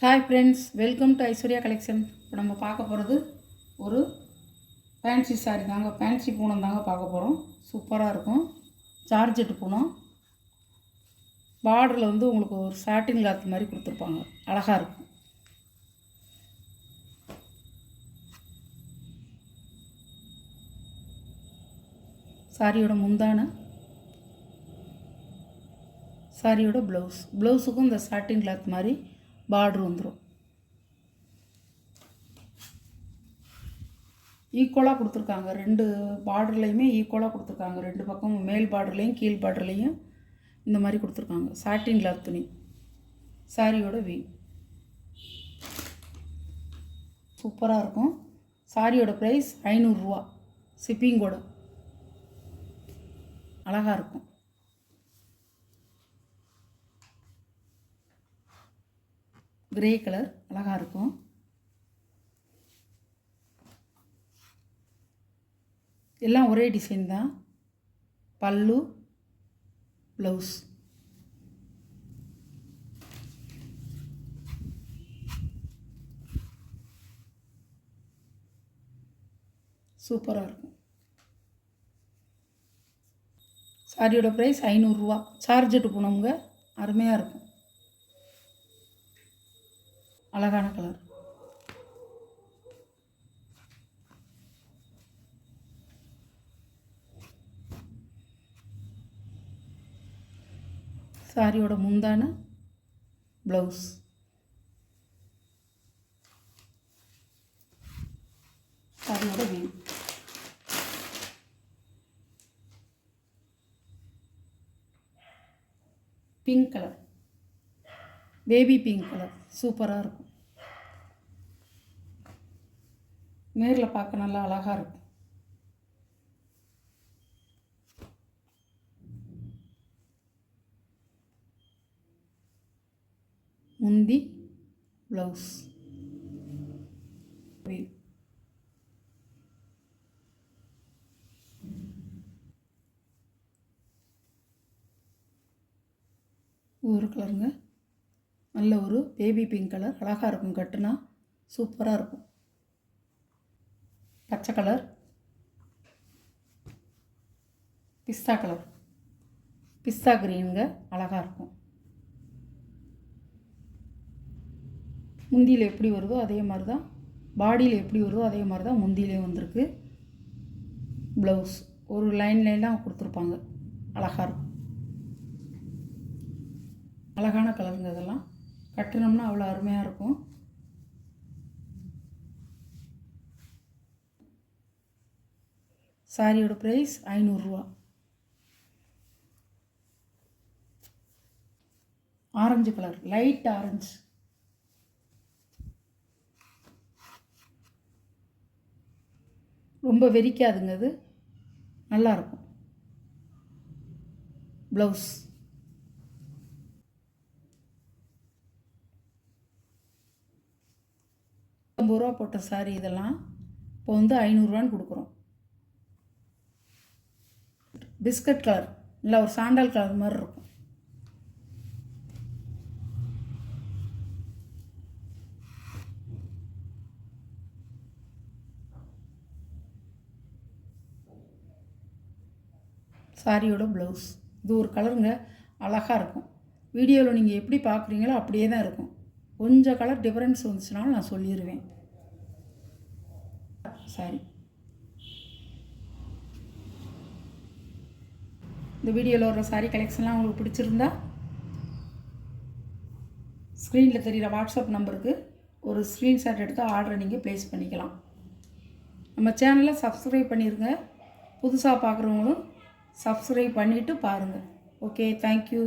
Hi friends, welcome to Aishwarya collection. இப்போ நம்ம பார்க்க போகிறது ஒரு ஃபேன்சி சாரீ தாங்க. ஃபேன்சி பூனம் தாங்க பார்க்க போகிறோம். சூப்பராக இருக்கும். ஜார்ஜெட் பூனம். பார்டரில் வந்து உங்களுக்கு ஒரு சாட்டின் கிளாத் மாதிரி கொடுத்துருப்பாங்க. அழகாக இருக்கும். சாரியோட முந்தான, சாரியோட ப்ளவுஸுக்கும் இந்த சாட்டின் கிளாத் மாதிரி பார்டர் வந்துடும். ஈக்குவலாக கொடுத்துருக்காங்க. ரெண்டு பார்டர்லேயுமே ஈக்குவலாக கொடுத்துருக்காங்க. ரெண்டு பக்கமும் மேல் பார்டர்லேயும் கீழ் பார்டர்லேயும் இந்த மாதிரி கொடுத்துருக்காங்க. சாட்டின் கிளாத் துணி. சாரியோட சூப்பராக இருக்கும். சாரியோட ப்ரைஸ் 500 ரூபா. ஷிப்பிங்கோட. அழகாக இருக்கும். கிரே கலர் அழகாக இருக்கும். எல்லாம் ஒரே டிசைன் தான். பல்லு, ப்ளவுஸ். சூப்பராக இருக்கும். சாரியோட ப்ரைஸ் 500 ரூபா. சார்ஜெட்டு போனவங்க அருமையாக இருக்கும். அழகான கலர். சாரியோட முந்தான, ப்ளவுஸ். சாரியோட pink colour, baby pink colour. சூப்பராக இருக்கும். நேரில் பார்க்க நல்லா அழகாக இருக்கும். முந்தி, ப்ளவுஸ். ஒரு கலருங்க. நல்ல ஒரு பேபி பிங்க் கலர். அழகாக இருக்கும். கட்டுனா சூப்பராக இருக்கும். பச்சை கலர், பிஸ்தா கலர், பிஸ்தா கிரீனுங்க. அழகாக இருக்கும். முந்தியில் எப்படி வருதோ அதே மாதிரி தான், பாடியில் எப்படி வருதோ அதே மாதிரி தான் முந்தியிலே வந்திருக்கு. ப்ளவுஸ் ஒரு லைன்லாம் கொடுத்துருப்பாங்க. அழகாக இருக்கும். அழகான கலருங்க. இதெல்லாம் கட்டினோம்னா அவ்வளோ அருமையாக இருக்கும். சாரியோட ப்ரைஸ் 500 ரூபா. Orange colour, light orange. ரொம்ப வெறிக்காதுங்க. அது நல்லாயிருக்கும். ப்ளவுஸ். ரூபா போட்ட சாரி இதெல்லாம் இப்போ வந்து 500 ரூபான்னு கொடுக்குறோம். பிஸ்கட் கலர், இல்லை ஒரு சாண்டல் கலர் மாதிரி இருக்கும். சாரியோட ப்ளவுஸ். இது ஒரு கலருங்க. அழகாக இருக்கும். வீடியோவில் நீங்கள் எப்படி பார்க்குறீங்களோ அப்படியே தான் இருக்கும். கொஞ்சம் கலர் டிஃப்ரென்ஸ் வந்துச்சுனாலும் நான் சொல்லிடுவேன். சாரி. இந்த வீடியோவில் வர சாரீ கலெக்ஷன்லாம் உங்களுக்கு பிடிச்சிருந்தா ஸ்க்ரீனில் தெரிகிற வாட்ஸ்அப் நம்பருக்கு ஒரு ஸ்க்ரீன்ஷாட் எடுத்து ஆர்டரை நீங்கள் ப்ளேஸ் பண்ணிக்கலாம். நம்ம சேனலை சப்ஸ்கிரைப் பண்ணிடுங்க. புதுசாக பார்க்குறவங்களும் சப்ஸ்கிரைப் பண்ணிவிட்டு பாருங்கள். Okay, thank you.